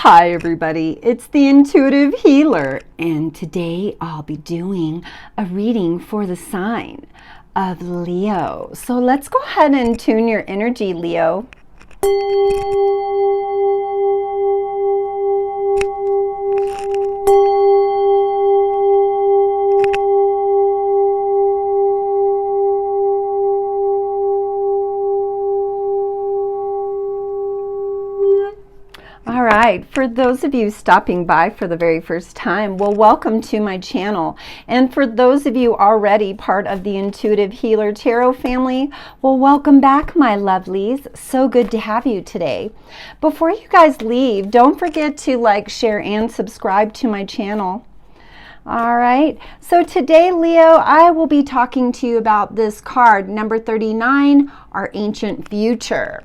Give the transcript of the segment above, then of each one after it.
Hi everybody, it's the Intuitive Healer, and today I'll be doing a reading for the sign of Leo. So let's go ahead and tune your energy, Leo. All right, for those of you stopping by for the very first time, well, welcome to my channel. And for those of you already part of the Intuitive Healer Tarot family, well, welcome back, my lovelies. So good to have you today. Before you guys leave, don't forget to like, share, and subscribe to my channel. All right, so today, Leo, I will be talking to you about this card, number 39, our ancient future.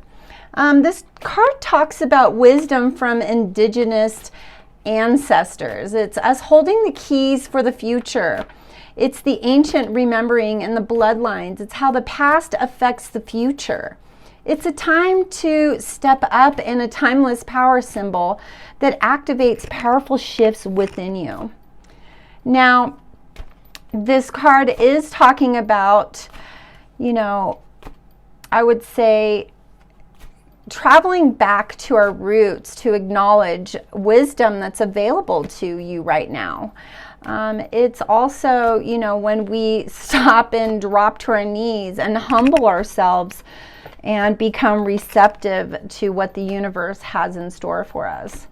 This card talks about wisdom from indigenous ancestors. It's us holding the keys for the future. It's the ancient remembering and the bloodlines. It's how the past affects the future. It's a time to step up and a timeless power symbol that activates powerful shifts within you. Now, this card is talking about, I would say, traveling back to our roots to acknowledge wisdom that's available to you right now. It's also, when we stop and drop to our knees and humble ourselves and become receptive to what the universe has in store for us.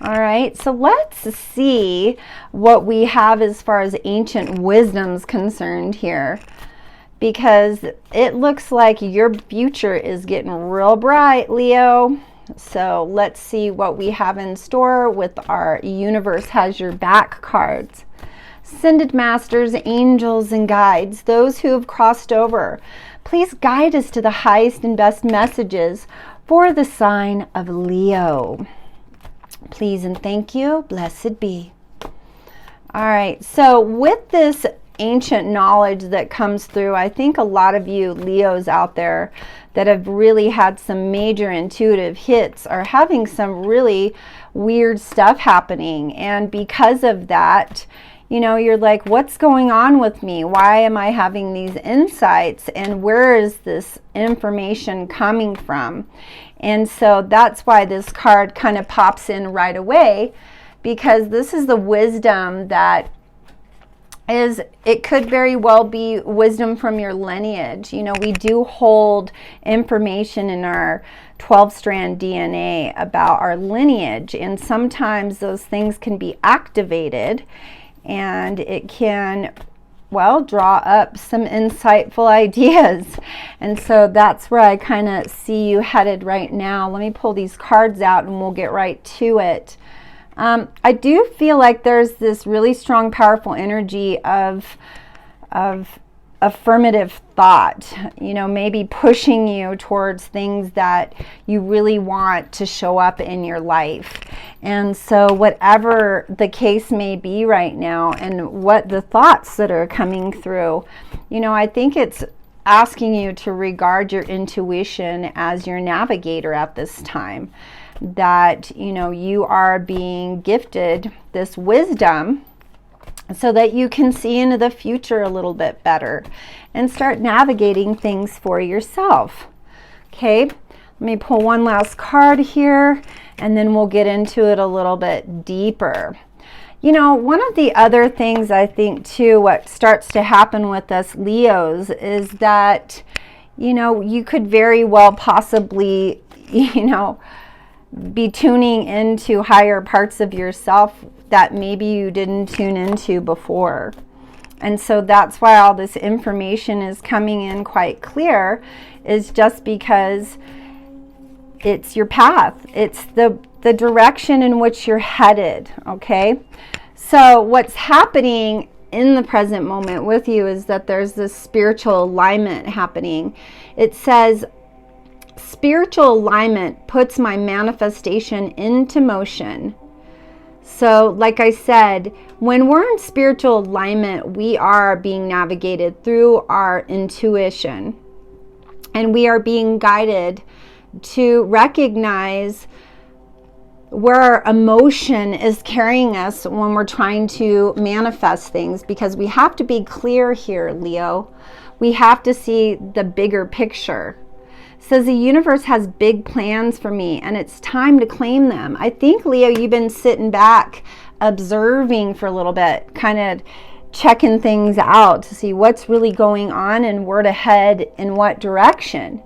All right, so let's see what we have as far as ancient wisdom's concerned here, because it looks like your future is getting real bright, Leo. So let's see what we have in store with our Universe Has Your Back cards. Ascended Masters, angels, and guides, those who have crossed over, please guide us to the highest and best messages for the sign of Leo. Please and thank you. Blessed be. All right, so with this ancient knowledge that comes through, I think a lot of you Leos out there that have really had some major intuitive hits are having some really weird stuff happening. And because of that, you're like, what's going on with me? Why am I having these insights? And where is this information coming from? And so that's why this card kind of pops in right away, because this is the wisdom that it could very well be wisdom from your lineage. We do hold information in our 12-strand DNA about our lineage, and sometimes those things can be activated, and it can, well, draw up some insightful ideas. And so that's where I kind of see you headed right now. Let me pull these cards out and we'll get right to it. I do feel like there's this really strong, powerful energy of affirmative thought, maybe pushing you towards things that you really want to show up in your life. And so whatever the case may be right now and what the thoughts that are coming through, I think it's asking you to regard your intuition as your navigator at this time. That you are being gifted this wisdom so that you can see into the future a little bit better and start navigating things for yourself. Okay, let me pull one last card here and then we'll get into it a little bit deeper. One of the other things I think too, what starts to happen with us Leos is that you could very well possibly be tuning into higher parts of yourself that maybe you didn't tune into before. And so that's why all this information is coming in quite clear, is just because it's your path. It's the direction in which you're headed, okay? So what's happening in the present moment with you is that there's this spiritual alignment happening. It says, spiritual alignment puts my manifestation into motion. So like I said, when we're in spiritual alignment, we are being navigated through our intuition, and we are being guided to recognize where our emotion is carrying us when we're trying to manifest things, because we have to be clear here, Leo. We have to see the bigger picture. It says the universe has big plans for me and it's time to claim them. I think, Leo, you've been sitting back observing for a little bit, kind of checking things out to see what's really going on and where to head in what direction.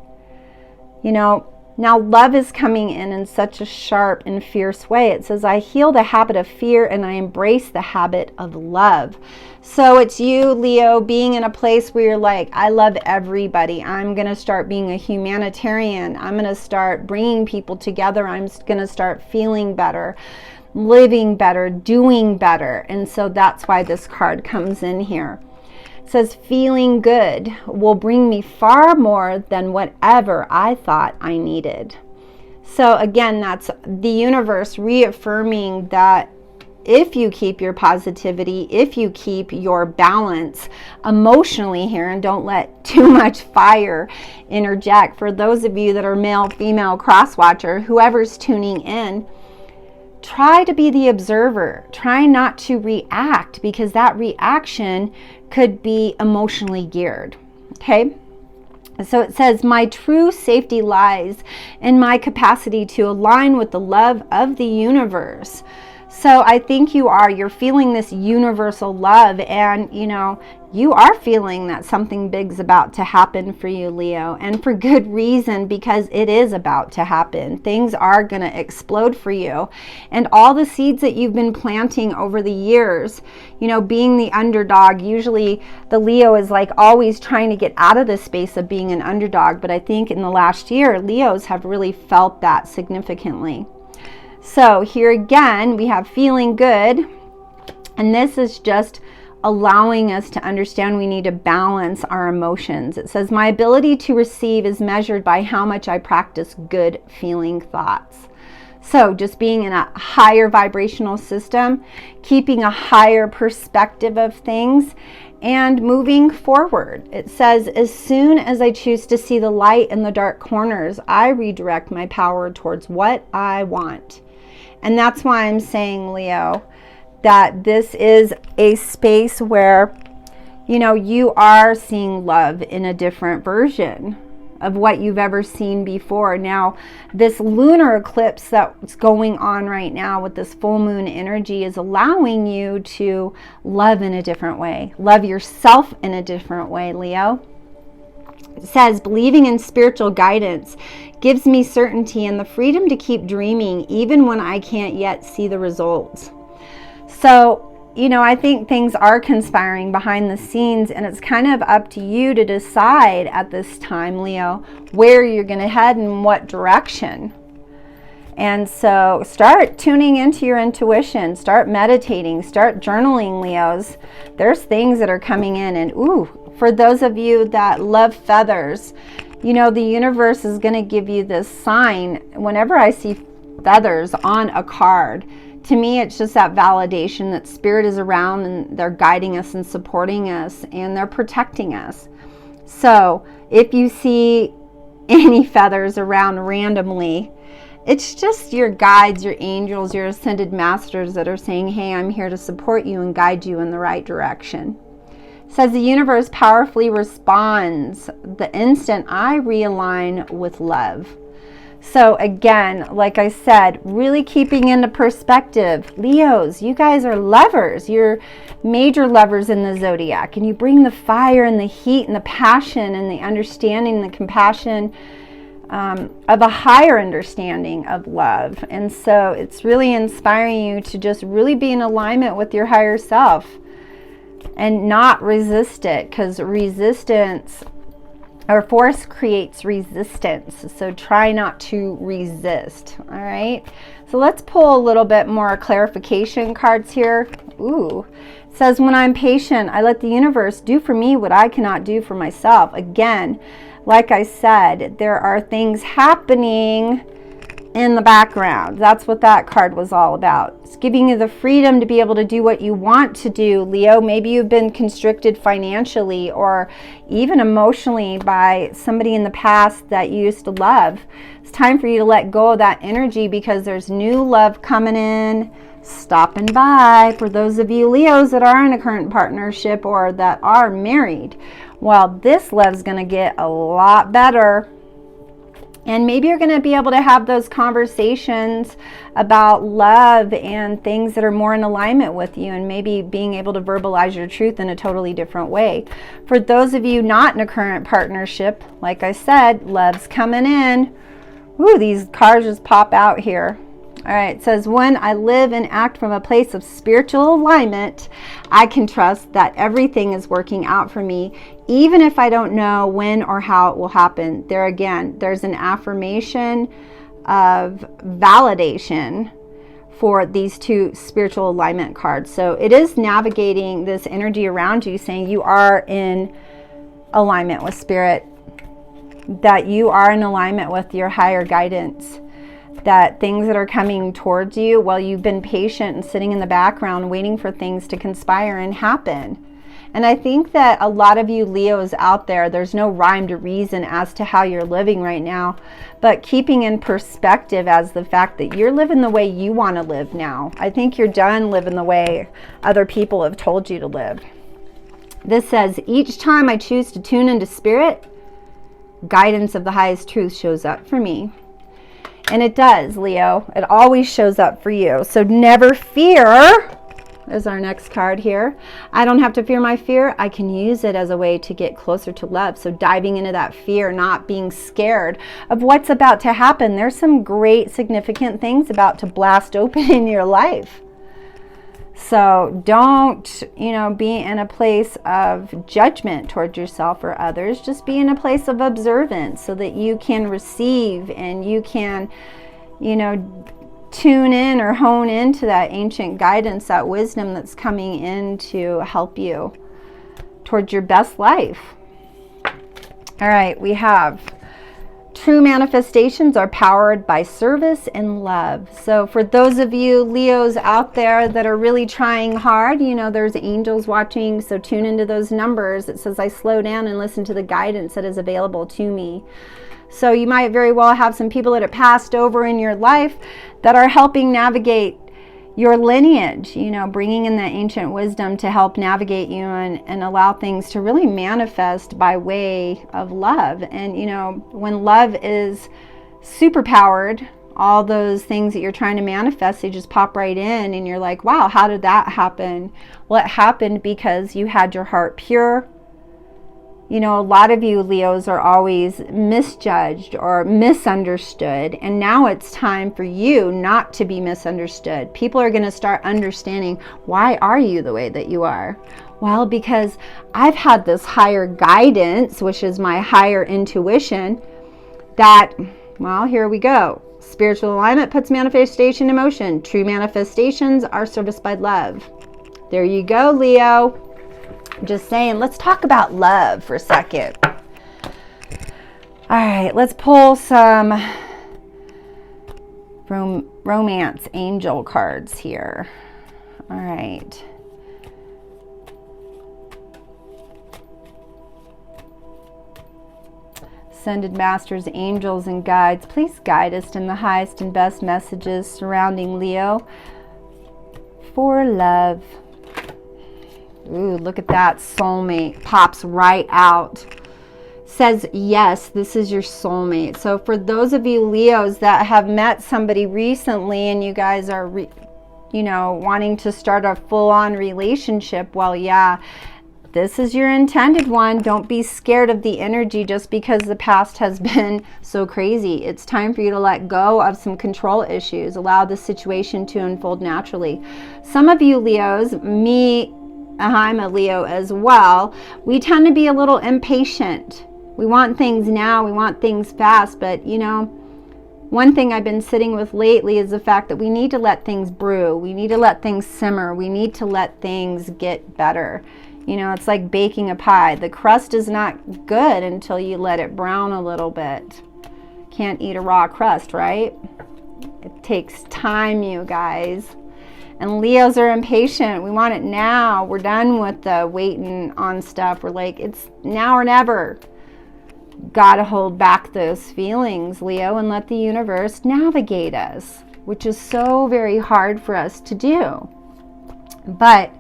You know, now love is coming in such a sharp and fierce way. It says, I heal the habit of fear and I embrace the habit of love. So it's you, Leo, being in a place where you're like, I love everybody. I'm going to start being a humanitarian. I'm going to start bringing people together. I'm going to start feeling better, living better, doing better. And so that's why this card comes in here. It says, feeling good will bring me far more than whatever I thought I needed. So again, that's the universe reaffirming that if you keep your positivity, if you keep your balance emotionally here, and don't let too much fire interject. For those of you that are male, female, cross-watcher, whoever's tuning in, try to be the observer. Try not to react, because that reaction could be emotionally geared. Okay? So it says, my true safety lies in my capacity to align with the love of the universe. So I think you're feeling this universal love, and you know, you are feeling that something big's about to happen for you, Leo, and for good reason, because it is about to happen. Things are going to explode for you, and all the seeds that you've been planting over the years, you know, being the underdog, usually the Leo is like always trying to get out of this space of being an underdog, but I think in the last year, Leos have really felt that significantly. So here again, we have feeling good, and this is just allowing us to understand we need to balance our emotions. It says, my ability to receive is measured by how much I practice good feeling thoughts. So just being in a higher vibrational system, keeping a higher perspective of things, and moving forward. It says, as soon as I choose to see the light in the dark corners, I redirect my power towards what I want. And that's why I'm saying, Leo, that this is a space where, you know, you are seeing love in a different version of what you've ever seen before. Now, this lunar eclipse that's going on right now with this full moon energy is allowing you to love in a different way. Love yourself in a different way, Leo. It says, believing in spiritual guidance gives me certainty and the freedom to keep dreaming even when I can't yet see the results. So, you know, I think things are conspiring behind the scenes, and it's kind of up to you to decide at this time, Leo, where you're going to head and what direction. And so start tuning into your intuition, start meditating, start journaling, Leos. There's things that are coming in, and for those of you that love feathers, you know, the universe is going to give you this sign. Whenever I see feathers on a card, to me, it's just that validation that spirit is around and they're guiding us and supporting us and they're protecting us. So if you see any feathers around randomly, it's just your guides, your angels, your ascended masters that are saying, hey, I'm here to support you and guide you in the right direction. It says the universe powerfully responds the instant I realign with love. So again, like I said, really keeping into perspective, Leos, you guys are lovers. You're major lovers in the zodiac, and you bring the fire and the heat and the passion and the understanding and the compassion of a higher understanding of love. And so it's really inspiring you to just really be in alignment with your higher self and not resist it, because resistance or force creates resistance. So try not to resist. All right. So let's pull a little bit more clarification cards here. It says, when I'm patient, I let the universe do for me what I cannot do for myself. Again, like I said, there are things happening in the background. That's what that card was all about. It's giving you the freedom to be able to do what you want to do, Leo. Maybe you've been constricted financially or even emotionally by somebody in the past that you used to love. It's time for you to let go of that energy because there's new love coming in, stopping by. For those of you Leos that are in a current partnership or that are married, well, this love's going to get a lot better. And maybe you're going to be able to have those conversations about love and things that are more in alignment with you, and maybe being able to verbalize your truth in a totally different way. For those of you not in a current partnership, like I said, love's coming in. Ooh, these cards just pop out here. All right, it says, when I live and act from a place of spiritual alignment, I can trust that everything is working out for me, even if I don't know when or how it will happen. There again, there's an affirmation of validation for these two spiritual alignment cards. So it is navigating this energy around you, saying you are in alignment with spirit, that you are in alignment with your higher guidance, that things that are coming towards you, well, you've been patient and sitting in the background waiting for things to conspire and happen. And I think that a lot of you Leos out there, there's no rhyme to reason as to how you're living right now, but keeping in perspective as the fact that you're living the way you want to live now. I think you're done living the way other people have told you to live. This says, each time I choose to tune into spirit, guidance of the highest truth shows up for me. And it does, Leo. It always shows up for you. So never fear. Is our next card here. I don't have to fear my fear. I can use it as a way to get closer to love. So diving into that fear, not being scared of what's about to happen. There's some great significant things about to blast open in your life. So don't, be in a place of judgment towards yourself or others. Just be in a place of observance so that you can receive and you can, tune in or hone into that ancient guidance, that wisdom that's coming in to help you towards your best life. All right, we have true manifestations are powered by service and love. So for those of you Leos out there that are really trying hard, there's angels watching, so tune into those numbers. It says I slow down and listen to the guidance that is available to me. So you might very well have some people that have passed over in your life that are helping navigate your lineage, bringing in that ancient wisdom to help navigate you and allow things to really manifest by way of love. And, when love is superpowered, all those things that you're trying to manifest, they just pop right in and you're like, wow, how did that happen? Well, it happened because you had your heart pure. A lot of you Leos are always misjudged or misunderstood, and now it's time for you not to be misunderstood. People are going to start understanding, why are you the way that you are? Well, because I've had this higher guidance, which is my higher intuition, that, well, here we go. Spiritual alignment puts manifestation in motion. True manifestations are serviced by love. There you go, Leo. Just saying, let's talk about love for a second. All right, let's pull some romance angel cards here. All right. Ascended masters, angels, and guides, please guide us in the highest and best messages surrounding Leo for love. Ooh, look at that. Soulmate pops right out. Says, yes, this is your soulmate. So for those of you Leos that have met somebody recently and you guys are, wanting to start a full-on relationship, well, yeah, this is your intended one. Don't be scared of the energy just because the past has been so crazy. It's time for you to let go of some control issues. Allow the situation to unfold naturally. Some of you Leos, I'm a Leo as well, we tend to be a little impatient. We want things now, we want things fast, but one thing I've been sitting with lately is the fact that we need to let things brew, we need to let things simmer, we need to let things get better. It's like baking a pie. The crust is not good until you let it brown a little bit. Can't eat a raw crust, right? It takes time, you guys. And Leos are impatient. We want it now. We're done with the waiting on stuff. We're like, it's now or never. Gotta hold back those feelings, Leo, and let the universe navigate us, which is so very hard for us to do. But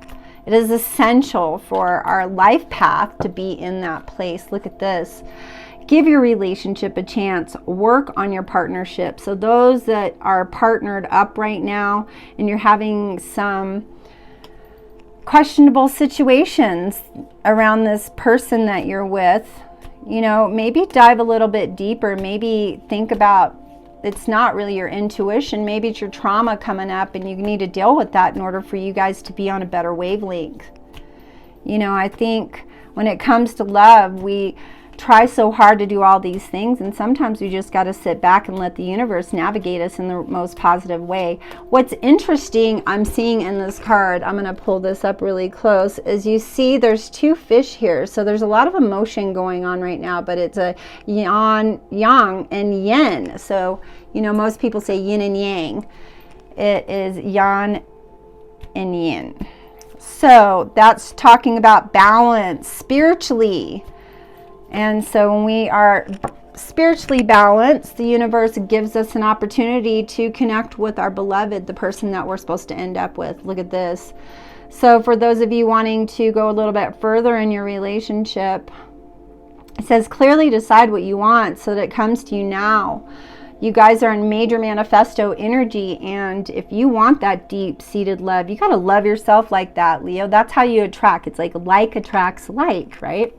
it is essential for our life path to be in that place. Look at this. Give your relationship a chance. Work on your partnership. So those that are partnered up right now and you're having some questionable situations around this person that you're with, you know, maybe dive a little bit deeper. Maybe think about, it's not really your intuition. Maybe it's your trauma coming up and you need to deal with that in order for you guys to be on a better wavelength. You know, I think when it comes to love, we try so hard to do all these things, and sometimes we just got to sit back and let the universe navigate us in the most positive way. What's interesting I'm seeing in this card, I'm going to pull this up really close, is you see there's two fish here. So there's a lot of emotion going on right now, but it's a yang and yin. So, you know, most people say yin and yang. It is yang and yin. So that's talking about balance spiritually. And so when we are spiritually balanced, the universe gives us an opportunity to connect with our beloved, the person that we're supposed to end up with. Look at this. So for those of you wanting to go a little bit further in your relationship, it says clearly decide what you want so that it comes to you now. You guys are in major manifesto energy, and if you want that deep-seated love, you got to love yourself like that, Leo. That's how you attract. It's like attracts like, right?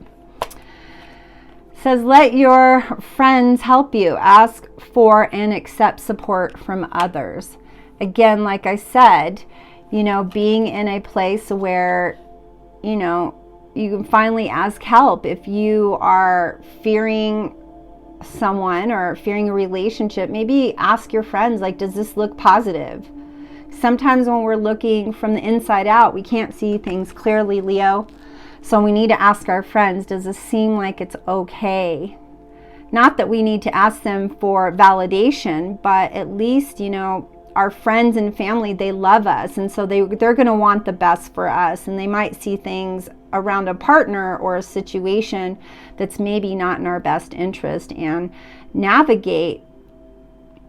Says, let your friends help you. Ask for and accept support from others. Again, like I said, you know, being in a place where, you know, you can finally ask help. If you are fearing someone or fearing a relationship, maybe ask your friends, like, does this look positive? Sometimes when we're looking from the inside out, we can't see things clearly, Leo. So we need to ask our friends, does this seem like it's okay? Not that we need to ask them for validation, but at least, you know, our friends and family, they love us. And so they're going to want the best for us. And they might see things around a partner or a situation that's maybe not in our best interest, and navigate,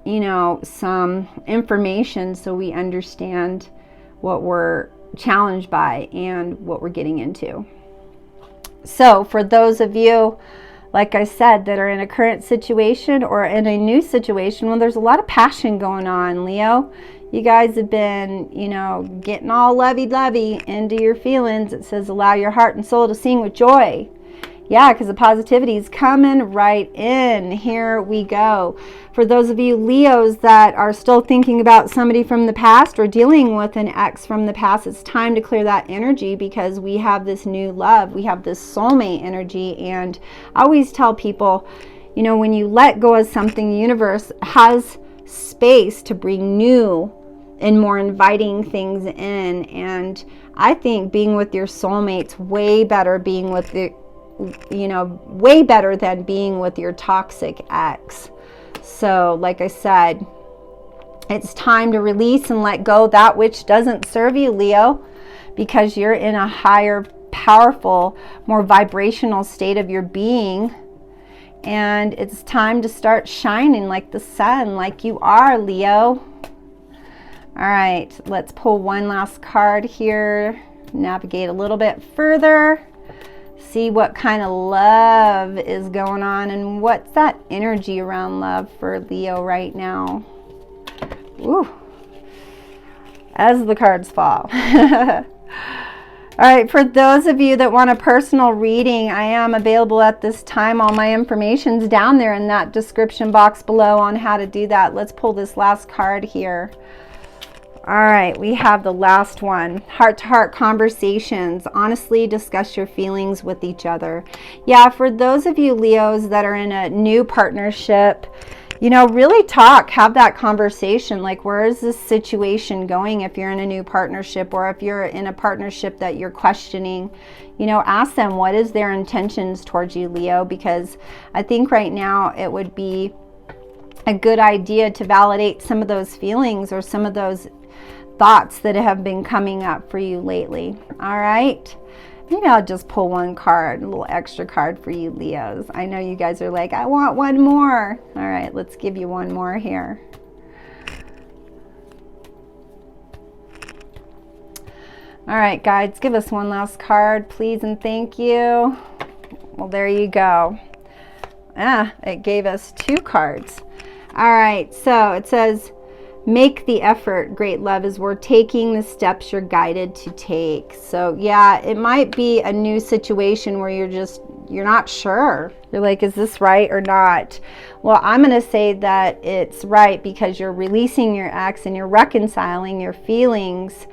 you know, some information so we understand what we're challenged by and what we're getting into. So for those of you, like I said, that are in a current situation or in a new situation, well, there's a lot of passion going on, Leo. You guys have been, you know, getting all lovey-dovey into your feelings. It says allow your heart and soul to sing with joy. Yeah, because the positivity is coming right in. Here we go. For those of you Leos that are still thinking about somebody from the past or dealing with an ex from the past, it's time to clear that energy, because we have this new love. We have this soulmate energy. And I always tell people, you know, when you let go of something, the universe has space to bring new and more inviting things in. And I think being with your soulmate's way better, being with the, you know, way better than being with your toxic ex. So like I said, it's time to release and let go that which doesn't serve you, Leo, because you're in a higher, powerful, more vibrational state of your being. And it's time to start shining like the sun, like you are, Leo. All right, let's pull one last card here. Navigate a little bit further. See what kind of love is going on and what's that energy around love for Leo right now. Ooh, as the cards fall. All right, for those of you that want a personal reading, I am available at this time. All my information's down there in that description box below on how to do that. Let's pull this last card here. All right, we have the last one. Heart-to-heart conversations. Honestly discuss your feelings with each other. Yeah, for those of you Leos that are in a new partnership, you know, really talk, have that conversation. Like, where is this situation going if you're in a new partnership, or if you're in a partnership that you're questioning, you know, ask them what is their intentions towards you, Leo, because I think right now it would be a good idea to validate some of those feelings or some of those thoughts that have been coming up for you lately. All right. Maybe I'll just pull one card, a little extra card for you Leos. I know you guys are like, I want one more. All right, let's give you one more here. All right, guys, give us one last card, please and thank you. Well, there you go. It gave us 2 cards. All right, so it says, make the effort. Great love is worth taking the steps you're guided to take. So yeah, it might be a new situation where you're not sure. You're like, is this right or not? Well, I'm going to say that it's right because you're releasing your ex and you're reconciling your feelings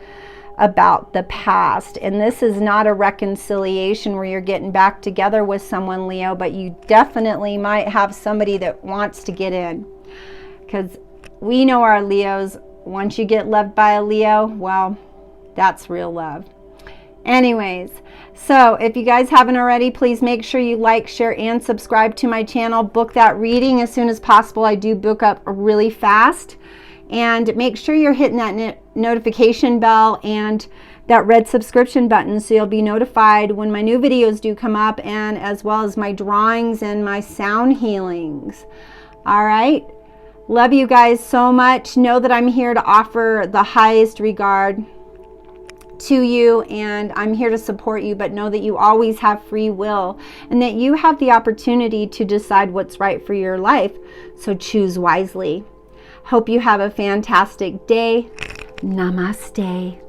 about the past. And this is not a reconciliation where you're getting back together with someone, Leo, but you definitely might have somebody that wants to get in. Because we know our Leos, once you get loved by a Leo, well, that's real love. Anyways, so if you guys haven't already, please make sure you like, share, and subscribe to my channel. Book that reading as soon as possible. I do book up really fast. And make sure you're hitting that notification bell and that red subscription button so you'll be notified when my new videos do come up, and as well as my drawings and my sound healings. All right. Love you guys so much. Know that I'm here to offer the highest regard to you, and I'm here to support you, but know that you always have free will and that you have the opportunity to decide what's right for your life. So choose wisely. Hope you have a fantastic day. Namaste.